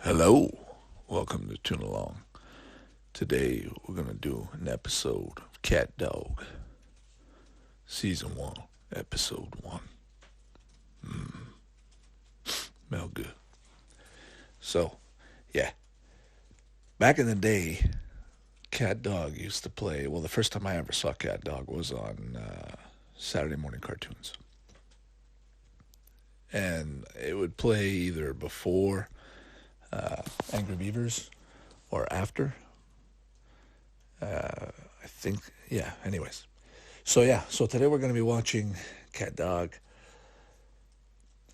Hello, welcome to Toon Along. Today we're gonna do an episode of Catdog, Season 1, Episode 1. Smell good. So, yeah, back in the day, Catdog used to play. Well, the first time I ever saw Catdog was on Saturday morning cartoons. And it would play either before Angry Beavers or after. I think, yeah, anyways. So today we're going to be watching Catdog,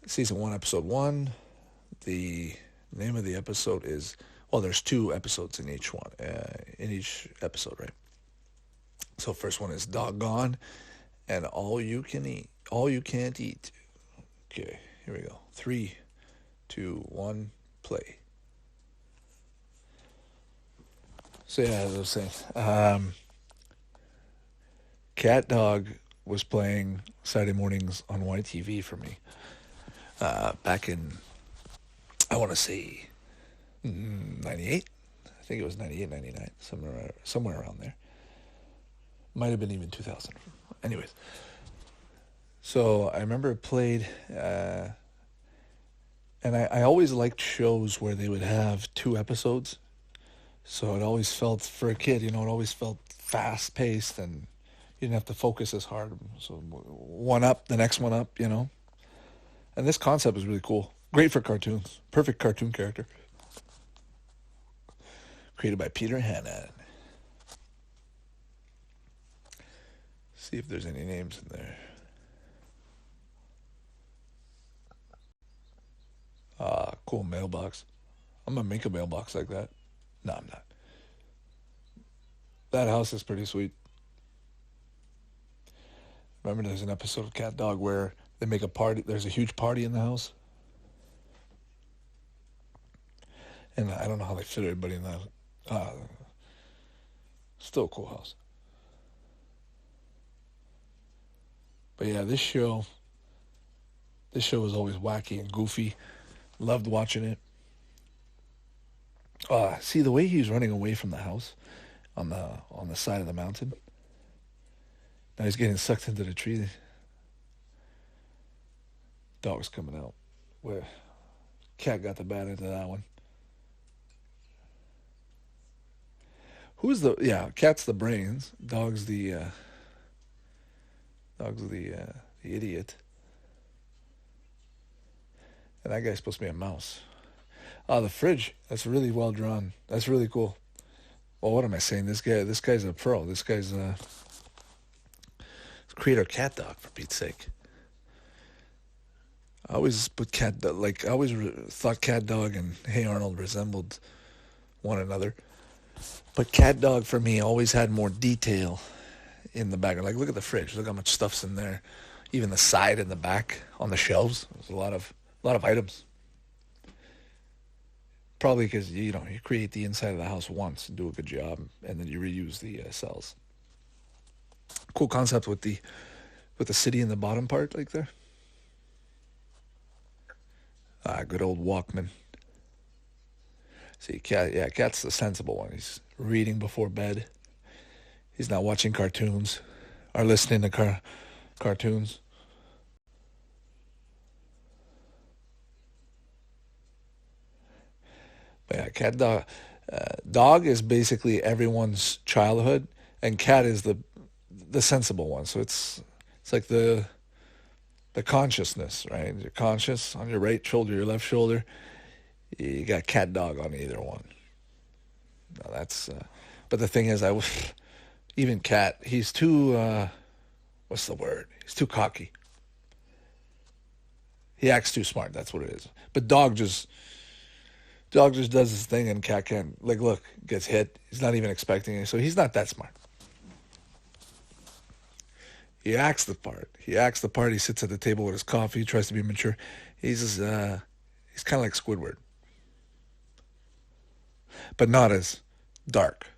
Season 1, Episode 1. The name of the episode is, well, there's two episodes in each one, in each episode, right? So first one is Doggone and All You Can Eat, All You Can't Eat. Okay, here we go. 3, 2, 1, play. So yeah, as I was saying, Catdog was playing Saturday mornings on YTV for me back in, I want to say, 98. I think it was 98, 99, somewhere around there. Might have been even 2000. Anyways, so I remember it played, and I always liked shows where they would have two episodes. So it always felt, for a kid, it always felt fast-paced and you didn't have to focus as hard. So one up, the next one up. And this concept is really cool. Great for cartoons. Perfect cartoon character. Created by Peter Hannan. See if there's any names in there. Cool mailbox. I'm going to make a mailbox like that. No, I'm not. That house is pretty sweet. Remember there's an episode of Catdog where they make a party. There's a huge party in the house. And I don't know how they fit everybody in that. Still a cool house. But yeah, this show was always wacky and goofy. Loved watching it. See the way he's running away from the house on the side of the mountain. Now he's getting sucked into the tree. Dog's coming out. Where Cat got the bad end of that one. Cat's the brains. Dog's the idiot. And that guy's supposed to be a mouse. The fridge. That's really well drawn. That's really cool. Well, what am I saying? This guy's a pro. This guy's creator Catdog, for Pete's sake. I always thought Catdog and Hey Arnold resembled one another. But Catdog for me always had more detail in the background. Like, look at the fridge. Look how much stuff's in there. Even the side and the back on the shelves. There's a lot of items. Probably because you create the inside of the house once and do a good job, and then you reuse the cells. Cool concept with the city in the bottom part, like there. Good old Walkman. See, Cat's the sensible one. He's reading before bed. He's not watching cartoons or listening to cartoons. But yeah, Catdog. Dog is basically everyone's childhood, and Cat is the sensible one. So it's like the consciousness, right? You're conscious on your right shoulder, your left shoulder. You got Catdog on either one. Now that's. But the thing is, even Cat, he's too. What's the word? He's too cocky. He acts too smart. That's what it is. But Dog just does his thing, and Cat can't. Like, look, gets hit. He's not even expecting it, so he's not that smart. He acts the part. He sits at the table with his coffee. Tries to be mature. He's kind of like Squidward, but not as dark.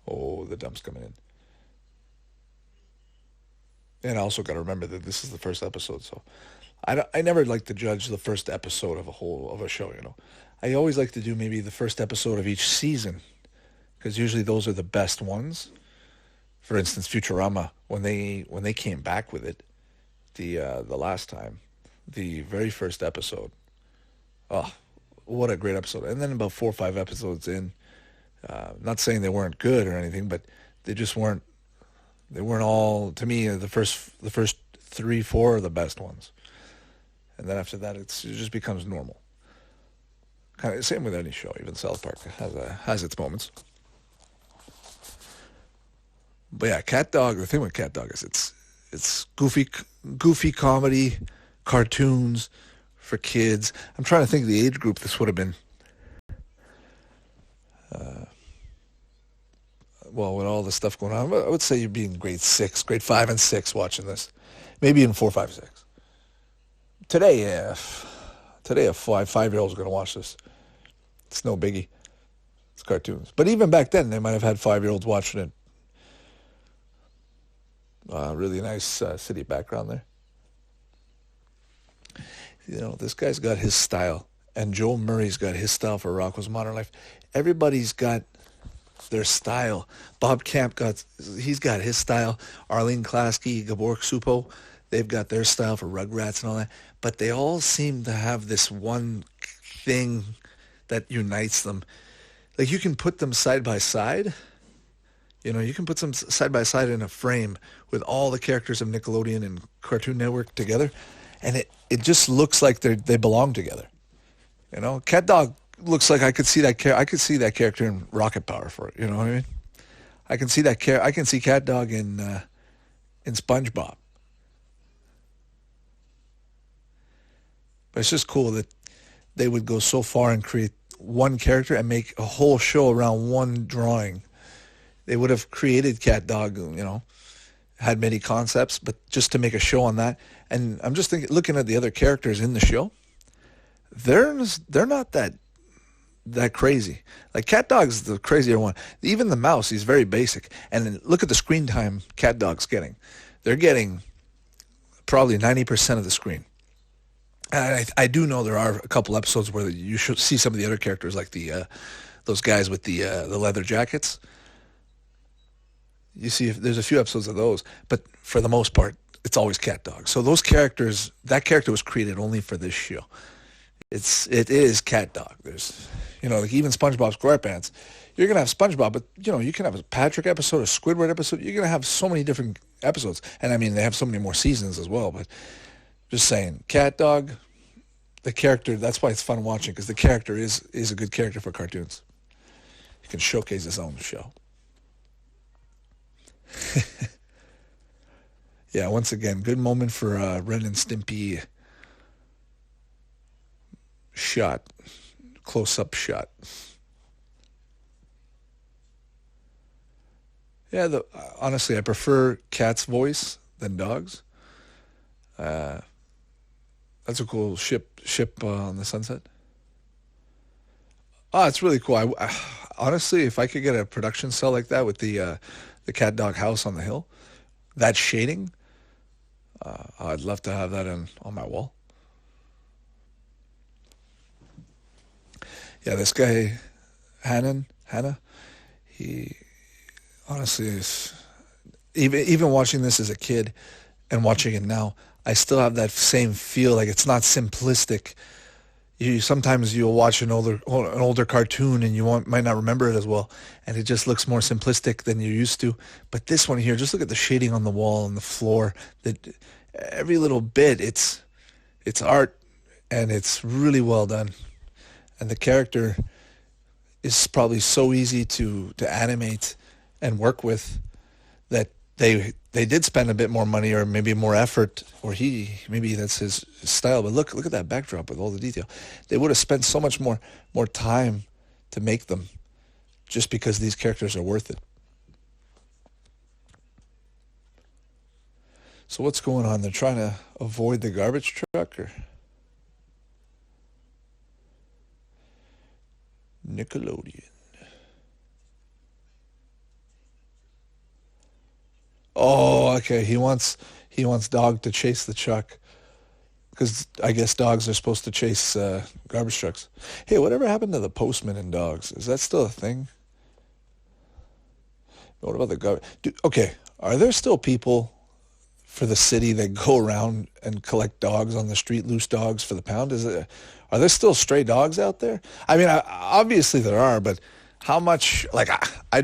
Oh, the dump's coming in. And I also got to remember that this is the first episode, so I never like to judge the first episode of a show. I always like to do maybe the first episode of each season, because usually those are the best ones. For instance, Futurama, when they came back with it, the last time, the very first episode, oh, what a great episode! And then about 4 or 5 episodes in, not saying they weren't good or anything, but they just weren't. They weren't all, to me, the first 3, 4 are the best ones, and then after that, it just becomes normal. Kind of same with any show, even South Park has its moments. But yeah, Catdog. The thing with Catdog is it's goofy comedy, cartoons for kids. I'm trying to think of the age group this would have been. Well, with all the stuff going on, I would say you'd be in grade 5 and 6 watching this. Maybe in 4, 5, 6. Today, a 5-year-old's going to watch this. It's no biggie. It's cartoons. But even back then, they might have had 5-year-olds watching it. Really nice city background there. This guy's got his style. And Joel Murray's got his style for Rocko's Modern Life. Everybody's got their style. Bob Camp he's got his style. Arlene Klasky, Gabor Supo, they've got their style for Rugrats and all that. But they all seem to have this one thing that unites them. Like, you can put them side by side. You can put them side by side in a frame with all the characters of Nickelodeon and Cartoon Network together, and it just looks like they belong together. Catdog looks like I could see that character in Rocket Power for it. You know what I mean? I can see I can see Catdog in SpongeBob. But it's just cool that they would go so far and create one character and make a whole show around one drawing. They would have created Catdog, had many concepts, but just to make a show on that. And I'm just looking at the other characters in the show. They're not that crazy. Like, Catdog's the crazier one. Even the mouse, he's very basic. And then look at the screen time Catdog's getting. They're getting probably 90% of the screen. And I do know there are a couple episodes where you should see some of the other characters, like those guys with the leather jackets. You see, there's a few episodes of those, but for the most part, it's always Catdog. So that character was created only for this show. It is Catdog. There's, like even SpongeBob SquarePants. You're gonna have SpongeBob, but you can have a Patrick episode, a Squidward episode. You're gonna have so many different episodes, and I mean they have so many more seasons as well. But just saying, Catdog, the character. That's why it's fun watching, because the character is a good character for cartoons. He can showcase his own show. Yeah, once again, good moment for Ren and Stimpy shot, close-up shot. Yeah, honestly, I prefer Cat's voice than Dog's. That's a cool ship on the sunset. Oh, it's really cool. I honestly, if I could get a production cell like that with the Catdog house on the hill, that shading, I'd love to have that on my wall. Yeah, this guy, Hannah, he honestly is, even watching this as a kid and watching it now, I still have that same feel. Like, it's not simplistic. Sometimes you'll watch an older cartoon and you might not remember it as well, and it just looks more simplistic than you're used to. But this one here, just look at the shading on the wall and the floor. Every little bit, it's art, and it's really well done. And the character is probably so easy to animate and work with that they did spend a bit more money, or maybe more effort, or maybe that's his style. But look at that backdrop with all the detail. They would have spent so much more time to make them, just because these characters are worth it. So what's going on? They're trying to avoid the garbage truck, or Nickelodeon. Oh, okay. He wants Dog to chase the truck because I guess dogs are supposed to chase garbage trucks. Hey, whatever happened to the postman and dogs? Is that still a thing? What about the garbage? Okay, are there still people for the city that go around and collect dogs on the street, loose dogs for the pound? Are there still stray dogs out there? I mean, obviously there are, but how much? Like, I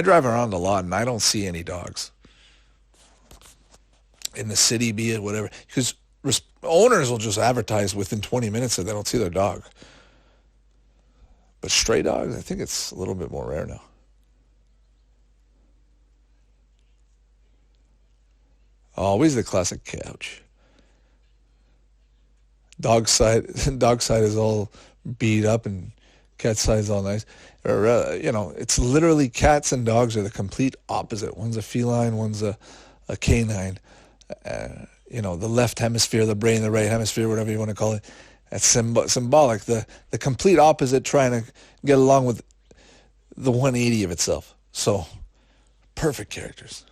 drive around a lot and I don't see any dogs in the city, be it whatever, because owners will just advertise within 20 minutes that they don't see their dog. But stray dogs, I think it's a little bit more rare now. Always the classic couch. Dog side, dog side is all beat up, and cat side is all nice. Or it's literally cats and dogs are the complete opposite. One's a feline, one's a canine. The left hemisphere, the brain, the right hemisphere, whatever you want to call it. That's symbolic. The complete opposite, trying to get along with the 180 of itself. So, perfect characters.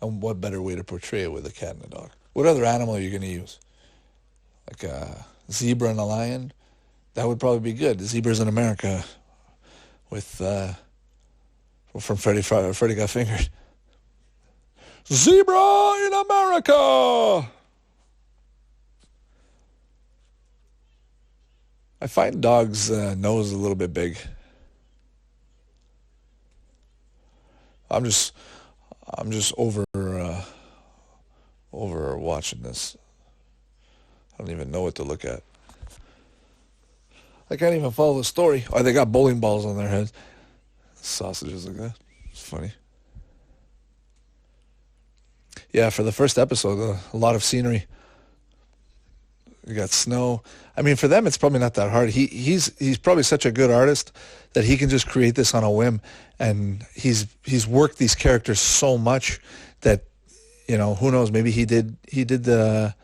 And what better way to portray it with a cat and a dog? What other animal are you going to use? Like a zebra and a lion? That would probably be good. Zebras in America with, from Freddy Got Fingered. Zebra in America! I find dogs' nose a little bit big. I'm just over watching this. I don't even know what to look at. I can't even follow the story. Oh, they got bowling balls on their heads. Sausages like that. It's funny. Yeah, for the first episode, a lot of scenery. You got snow. I mean, for them, it's probably not that hard. He's probably such a good artist that he can just create this on a whim, and he's worked these characters so much that who knows? Maybe he did the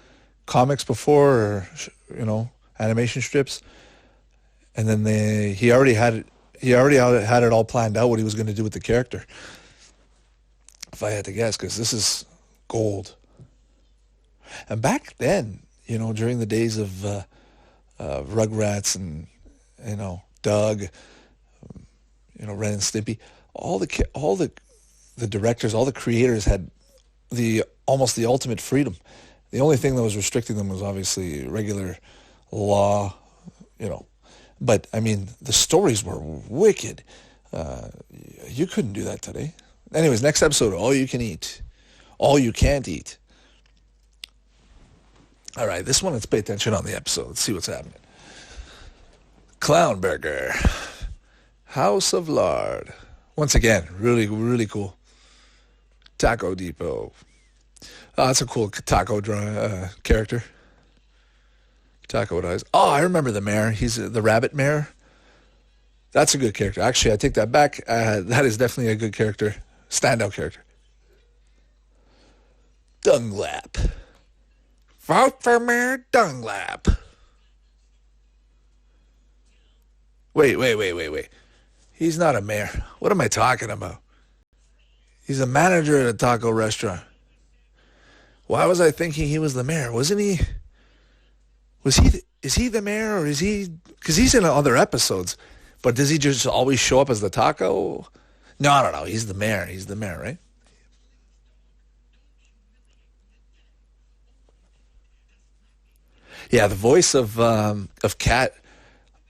comics before, or animation strips, and then he already had it all planned out what he was going to do with the character. If I had to guess, because this is gold. And back then, during the days of Rugrats and Doug, Ren and Stimpy, all the directors, all the creators had almost the ultimate freedom. The only thing that was restricting them was obviously regular law, But I mean, the stories were wicked. You couldn't do that today. Anyways, next episode, all you can eat, all you can't eat. All right, this one, let's pay attention on the episode. Let's see what's happening. Clown Burger, House of Lard. Once again, really, really cool. Taco Depot. Oh, that's a cool taco character. Taco with eyes. Oh, I remember the mayor. He's the rabbit mayor. That's a good character. Actually, I take that back. That is definitely a good character. Standout character. Dunglap. Vote for Mayor Dunglap. Wait. He's not a mayor. What am I talking about? He's a manager at a taco restaurant. Why was I thinking he was the mayor? Wasn't he? Is he the mayor, or is he? Because he's in other episodes. But does he just always show up as the taco? No. He's the mayor. He's the mayor, right? Yeah, the voice of Cat,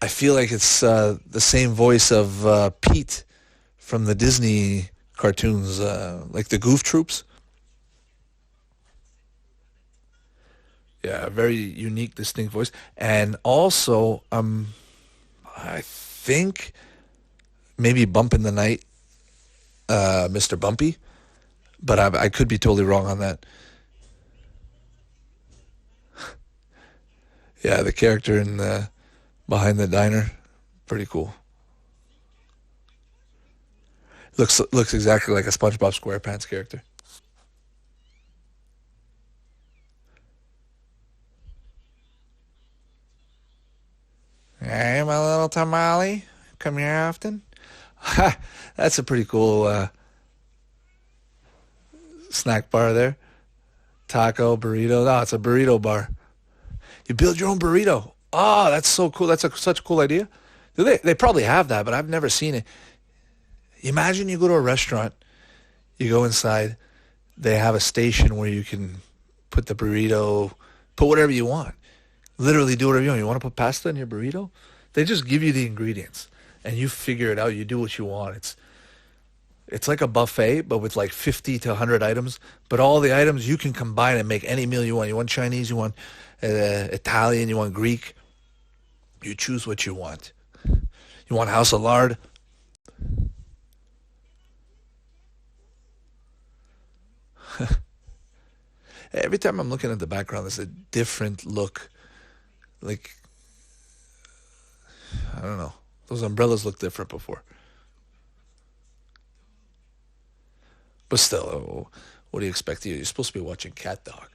I feel like it's the same voice of Pete from the Disney cartoons, like the Goof Troops. Yeah, very unique, distinct voice. And also, I think maybe Bump in the Night, Mr. Bumpy, but I could be totally wrong on that. Yeah, the character in Behind the Diner, pretty cool. Looks exactly like a SpongeBob SquarePants character. Hey, my little tamale, come here often. Ha, that's a pretty cool snack bar there. Taco, burrito. No, it's a burrito bar. You build your own burrito. Oh, that's so cool. That's such a cool idea. They probably have that, but I've never seen it. Imagine you go to a restaurant, you go inside, they have a station where you can put the burrito, put whatever you want. Literally do whatever you want. You want to put pasta in your burrito? They just give you the ingredients, and you figure it out. You do what you want. It's like a buffet, but with like 50 to 100 items. But all the items you can combine and make any meal you want. You want Chinese, you want Italian, you want Greek. You choose what you want. You want house of lard? Every time I'm looking at the background, there's a different look. Like, I don't know. Those umbrellas look different before. But still, what do you expect? You're supposed to be watching Catdog.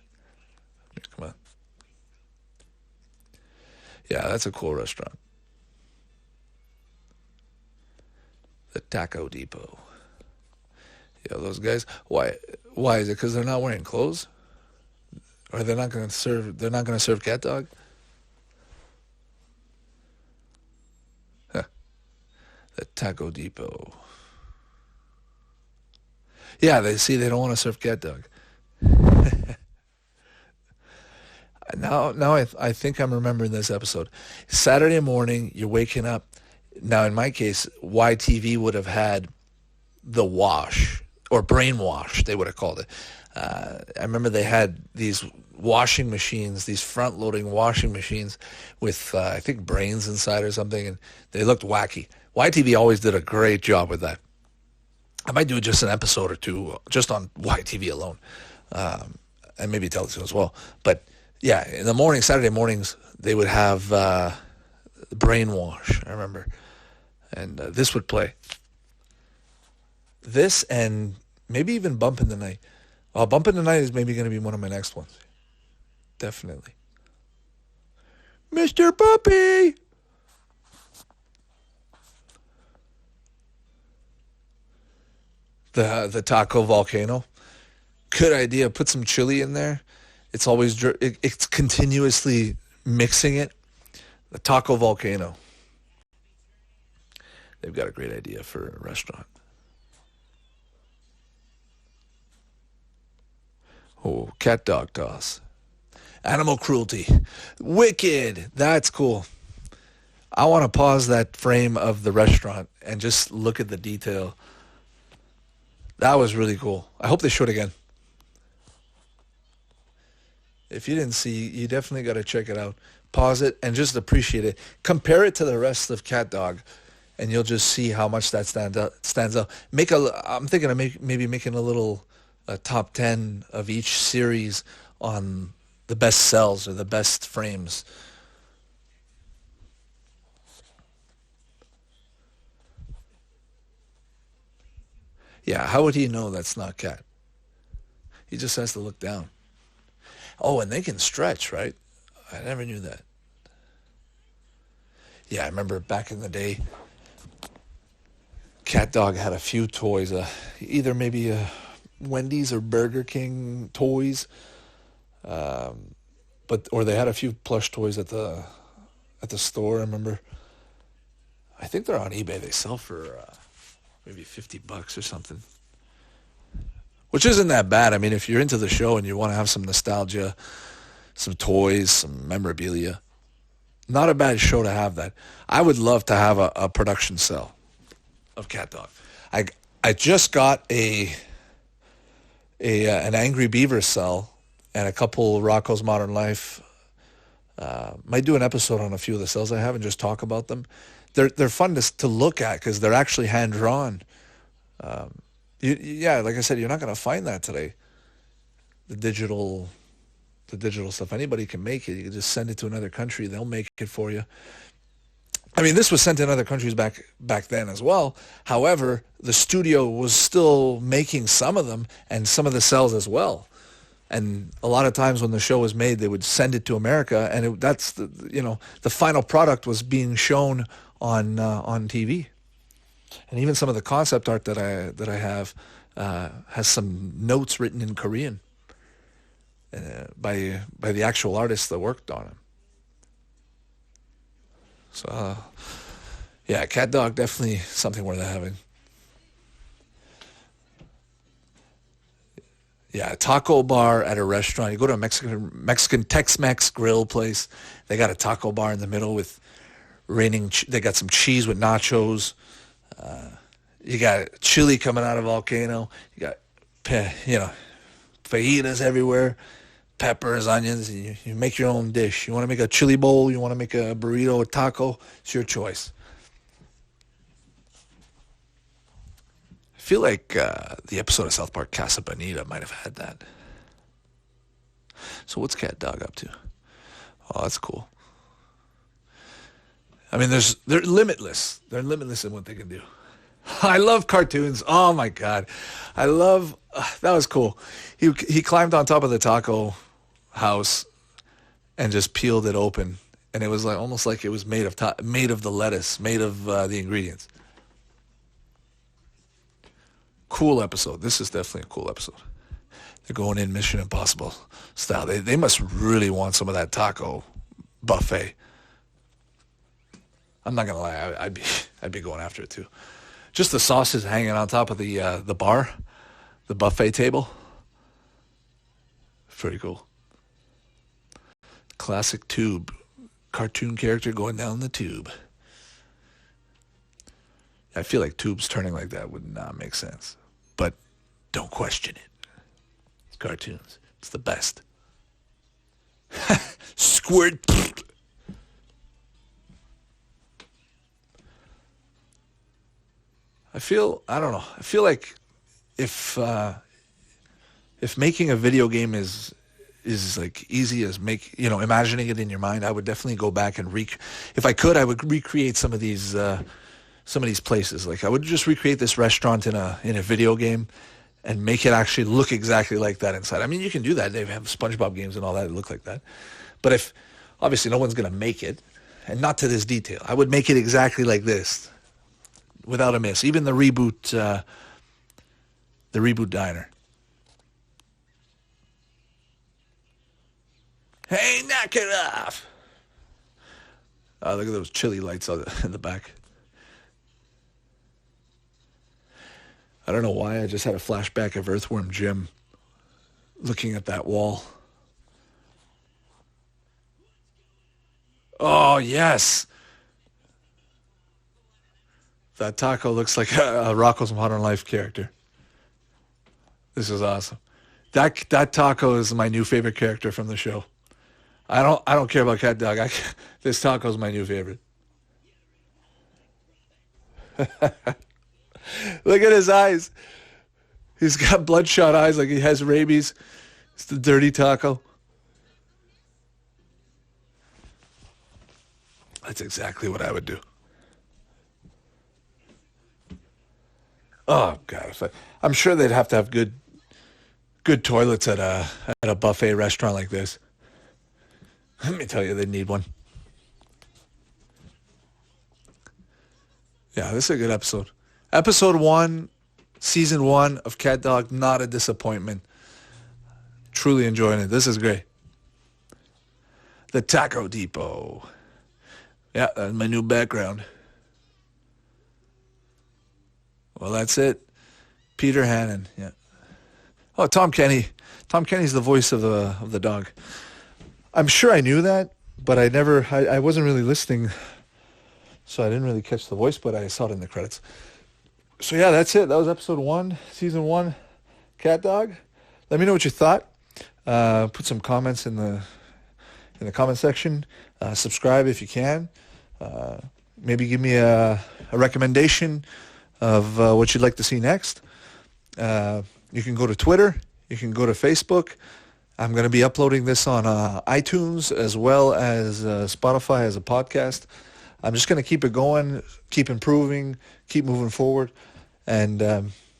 Come on. Yeah, that's a cool restaurant. The Taco Depot. Yeah, those guys. Why? Why is it? Because they're not wearing clothes, or they're not going to serve. They're not going to serve Catdog. Huh. The Taco Depot. Yeah, they don't want to serve Catdog. Now I think I'm remembering this episode. Saturday morning, you're waking up. Now, in my case, YTV would have had The Wash, or Brainwash, they would have called it. I remember they had these washing machines, these front-loading washing machines with, I think, brains inside or something, and they looked wacky. YTV always did a great job with that. I might do just an episode or two just on YTV alone, and maybe television as well. But yeah, in the morning, Saturday mornings, they would have Brainwash, I remember. And this would play. This and maybe even Bump in the Night. Oh, Bump in the Night is maybe going to be one of my next ones. Definitely. Mr. Puppy! The taco volcano. Good idea. Put some chili in there. It's always, it's continuously mixing it. The taco volcano. They've got a great idea for a restaurant. Oh, cat dog toss. Animal cruelty. Wicked. That's cool. I want to pause that frame of the restaurant and just look at the detail. That was really cool. I hope they show it again. If you didn't see, you definitely got to check it out. Pause it and just appreciate it. Compare it to the rest of Catdog, and you'll just see how much that stands out. I'm thinking of maybe making a little top 10 of each series on the best sells or the best frames. Yeah, how would he know that's not Cat? He just has to look down. Oh, and they can stretch, right? I never knew that. Yeah, I remember back in the day, Catdog had a few toys, either maybe Wendy's or Burger King toys, or they had a few plush toys at the store. I remember. I think they're on eBay. They sell for maybe $50 or something, which isn't that bad. I mean, if you're into the show and you want to have some nostalgia, some toys, some memorabilia, not a bad show to have that. I would love to have a production cell of Catdog. I just got an Angry Beaver cell and a couple Rocco's Modern Life. Might do an episode on a few of the cells I have and just talk about them. They're fun to look at because they're actually hand drawn. Yeah, like I said, you're not going to find that today. The digital stuff. Anybody can make it. You can just send it to another country. They'll make it for you. I mean, this was sent in other countries back then as well. However, the studio was still making some of them and some of the cells as well. And a lot of times when the show was made, they would send it to America, and that's the final product was being shown on TV. And even some of the concept art that I have, has some notes written in Korean by the actual artists that worked on him. So, yeah, Catdog, definitely something worth having. Yeah, a taco bar at a restaurant. You go to a Mexican Tex-Mex grill place. They got a taco bar in the middle with they got some cheese with nachos. You got chili coming out of a volcano. You got, fajitas everywhere, peppers, onions. You make your own dish. You want to make a chili bowl? You want to make a burrito, a taco? It's your choice. I feel like the episode of South Park Casa Bonita might have had that. So what's Catdog up to? Oh, that's cool. I mean, they're limitless. They're limitless in what they can do. I love cartoons. Oh my God, that was cool. He climbed on top of the taco house and just peeled it open, and it was like almost like it was made of the lettuce, made of the ingredients. Cool episode. This is definitely a cool episode. They're going in Mission Impossible style. They must really want some of that taco buffet. I'm not gonna lie, I'd be going after it too. Just the sauces hanging on top of the bar, the buffet table. Pretty cool. Classic tube, cartoon character going down the tube. I feel like tubes turning like that would not make sense, but don't question it. It's cartoons. It's the best. Squirt. I don't know. I feel like if making a video game is like easy as imagining it in your mind, I would definitely go back and if I could, I would recreate some of these places. Like I would just recreate this restaurant in a video game and make it actually look exactly like that inside. I mean, you can do that. They have SpongeBob games and all that look like that. But if obviously no one's going to make it, and not to this detail, I would make it exactly like this. Without a miss. Even the reboot diner. Hey, knock it off! Oh, look at those chili lights in the back. I don't know why, I just had a flashback of Earthworm Jim looking at that wall. Oh, yes! That taco looks like a Rocko's Modern Life character. This is awesome. That taco is my new favorite character from the show. I don't care about Catdog. This taco is my new favorite. Look at his eyes. He's got bloodshot eyes like he has rabies. It's the dirty taco. That's exactly what I would do. Oh God! I'm sure they'd have to have good toilets at a buffet restaurant like this. Let me tell you, they'd need one. Yeah, this is a good episode. Episode 1, Season 1 of Catdog, not a disappointment. Truly enjoying it. This is great. The Taco Depot. Yeah, that's my new background. Well, that's it. Peter Hannon. Yeah. Oh, Tom Kenny. Tom Kenny's the voice of the dog. I'm sure I knew that, but I wasn't really listening, so I didn't really catch the voice, but I saw it in the credits. So yeah, that's it. That was episode 1, season 1, Catdog. Let me know what you thought. Put some comments in the comment section. Subscribe if you can. Maybe give me a recommendation of what you'd like to see next. You can go to Twitter. You can go to Facebook. I'm going to be uploading this on iTunes as well as Spotify as a podcast. I'm just going to keep it going, keep improving, keep moving forward. And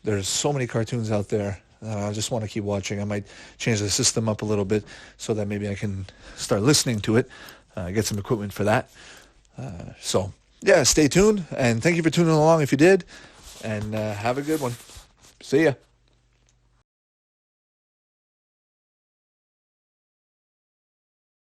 there's so many cartoons out there. I just want to keep watching. I might change the system up a little bit so that maybe I can start listening to it, get some equipment for that. So, yeah, stay tuned. And thank you for tuning along if you did. And have a good one. See ya.